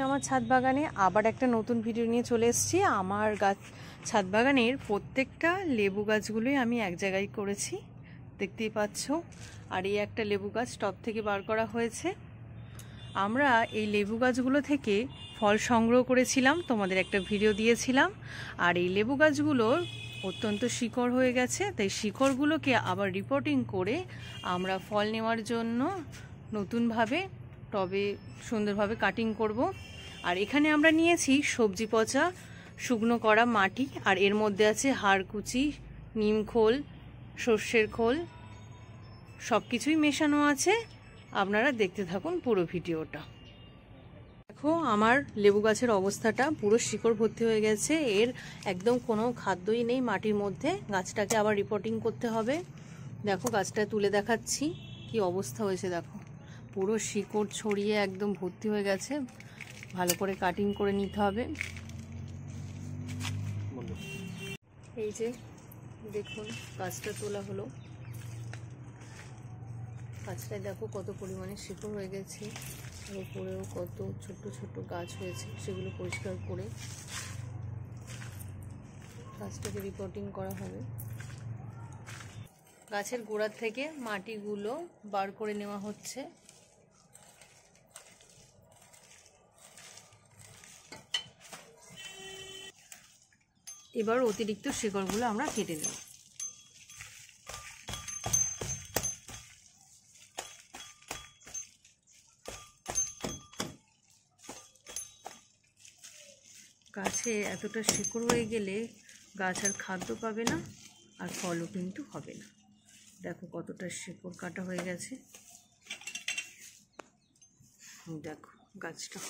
আমার ছাদ বাগানে আবার একটা নতুন ভিডিও নিয়ে চলে এসেছি। আমার ছাদ বাগানের প্রত্যেকটা লেবু গাছগুলোই আমি এক জায়গায় করেছি, দেখতেই পাচ্ছ। আর এই একটা লেবু গাছ টব থেকে বার করা হয়েছে। আমরা এই লেবু গাছগুলো থেকে ফল সংগ্রহ করেছিলাম, তোমাদের একটা ভিডিও দিয়েছিলাম। আর এই লেবু গাছগুলোর অত্যন্ত শিকড় হয়ে গেছে, তাই শিকড়গুলোকে আবার রিপোর্টিং করে আমরা ফল নেওয়ার জন্য নতুনভাবে টবে সুন্দরভাবে কাটিং করব। আর এখানে আমরা নিয়েছি সবজি পচা শুকনো করা মাটি, আর এর মধ্যে আছে হাড়কুচি, নিম খোল, সর্ষের খোল, সব কিছুই মেশানো আছে। আপনারা দেখতে থাকুন পুরো ভিডিওটা। দেখো আমার লেবু গাছের অবস্থাটা, পুরো শিকড় ভর্তি হয়ে গেছে, এর একদম কোনো খাদ্যই নেই মাটির মধ্যে। গাছটাকে আবার রিপোর্টিং করতে হবে। দেখো গাছটা তুলে দেখাচ্ছি কি অবস্থা হয়েছে। দেখো পুরো শিকড় ছড়িয়ে একদম ভর্তি হয়ে গেছে। ভালো করে কাটিং করে নিতে হবে। এই যে দেখুন গাছটা তোলা হলো। গাছটায় দেখো কত পরিমাণে শিকড় হয়ে গেছে, আর উপরেও কত ছোট ছোট গাছ হয়েছে, সেগুলো পরিষ্কার করে গাছটাকে রিপোর্টিং করা হবে। গাছের গোড়ার থেকে মাটিগুলো বার করে নেওয়া হচ্ছে। এবার অতিরিক্ত শিকড়গুলো আমরা কেটে নেব। গাছে এতটা শিকড় হয়ে গেলে গাছ আর খাদ্য পাবে না, আর ফলও কিন্তু হবে না। দেখো কতটা শিকড় কাটা হয়ে গেছে। দেখো গাছটা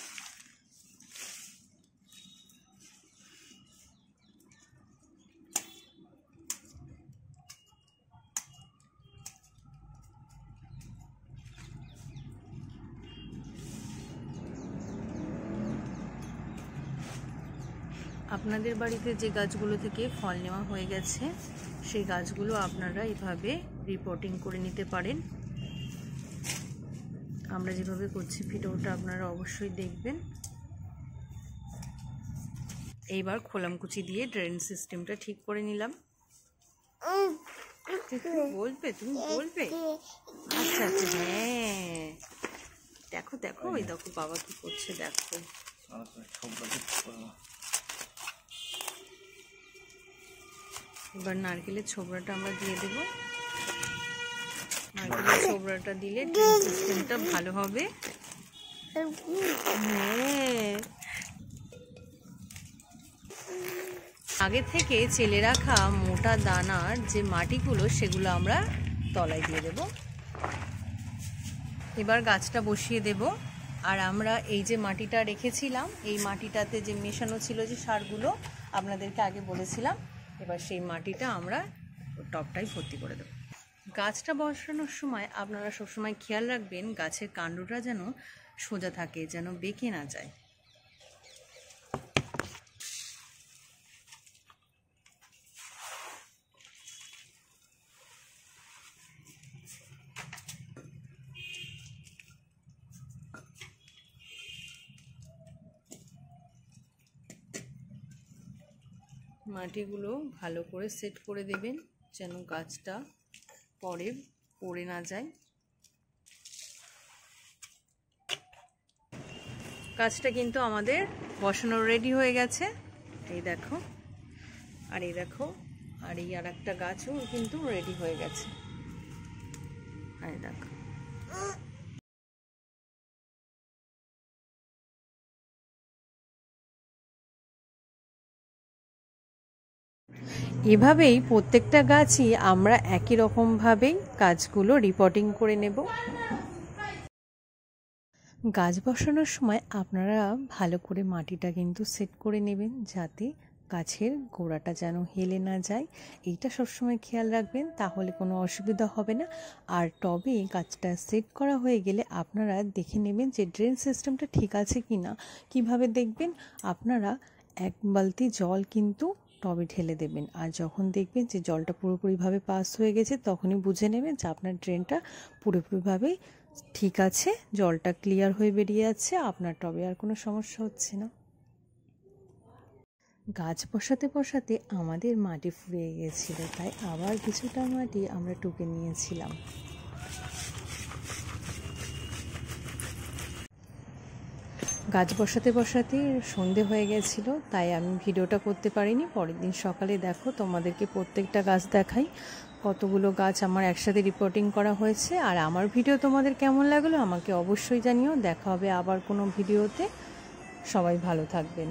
আপনাদের বাড়িতে যে গাছগুলো থেকে ফল নেওয়া হয়ে গেছে, সেই গাছগুলো আপনারা এভাবে রিপোর্টিং করে নিতে পারেন। আমরা যেভাবে করছি ভিডিওটা আপনারা অবশ্যই দেখবেন। এইবার খোলামকুচি দিয়ে ড্রেন সিস্টেমটা ঠিক করে নিলাম। বলবে তুমি বলবে? আচ্ছা আচ্ছা, হ্যাঁ দেখো দেখো ওই দেখো বাবা কি করছে দেখো। এবার নারকেলের ছোবড়াটা আমরা দিয়ে দেবো। নারকেলের ছোবড়াটা দিলে ড্রেন সিস্টেমটা ভালো হবে। হ্যাঁ, আগে থেকে চেলে রাখা মোটা দানার যে মাটিগুলো, সেগুলো আমরা তলায় দিয়ে দেব। এবার গাছটা বসিয়ে দেব। আর আমরা এই যে মাটিটা রেখেছিলাম, এই মাটিটাতে যে মেশানো ছিল যে সারগুলো আপনাদেরকে আগে বলেছিলাম, এবার সেই মাটিটা আমরা টবটাই ভর্তি করে দেব। গাছটা বসানোর সময় আপনারা সবসময় খেয়াল রাখবেন গাছের কাণ্ডটা যেন সোজা থাকে, যেন বেঁকে না যায়। মাটিগুলো ভালো করে সেট করে দেবেন, যেন গাছটা পরে পড়ে না যায়। গাছটা কিন্তু আমাদের বসানোর রেডি হয়ে গেছে। এই দেখো, আর এই দেখো, আর এই আর একটা গাছও কিন্তু রেডি হয়ে গেছে। এই দেখো এভাবেই প্রত্যেকটা গাছই আমরা একই রকমভাবেই গাছগুলো রিপোর্টিং করে নেব। গাছ বসানোর সময় আপনারা ভালো করে মাটিটা কিন্তু সেট করে নেবেন, যাতে গাছের গোড়াটা যেন হেলে না যায়। এইটা সবসময় খেয়াল রাখবেন, তাহলে কোনো অসুবিধা হবে না। আর টবে গাছটা সেট করা হয়ে গেলে আপনারা দেখে নেবেন যে ড্রেন সিস্টেমটা ঠিক আছে কি না। কীভাবে দেখবেন? আপনারা এক বালতি জল কিন্তু টবে ঢেলে দেবেন, আর যখন দেখবেন যে জলটা পুরোপুরিভাবে পাস হয়ে গেছে, তখনই বুঝে নেবেন যে আপনার ড্রেনটা পুরোপুরিভাবে ঠিক আছে, জলটা ক্লিয়ার হয়ে বেরিয়ে যাচ্ছে, আপনার টবে আর কোনো সমস্যা হচ্ছে না। গাছ বসাতে বসাতে আমাদের মাটি ফুরিয়ে গিয়েছিল, তাই আবার কিছুটা মাটি আমরা টুকে নিয়েছিলাম। গাছ বসাতে বসাতে সন্ধে হয়ে গেছিলো, তাই আমি ভিডিওটা করতে পারিনি। পরের দিন সকালে দেখো তোমাদেরকে প্রত্যেকটা গাছ দেখাই, কতগুলো গাছ আমার একসাথে রিপোর্টিং করা হয়েছে। আর আমার ভিডিও তোমাদের কেমন লাগলো আমাকে অবশ্যই জানিও। দেখা হবে আবার কোনো ভিডিওতে। সবাই ভালো থাকবেন।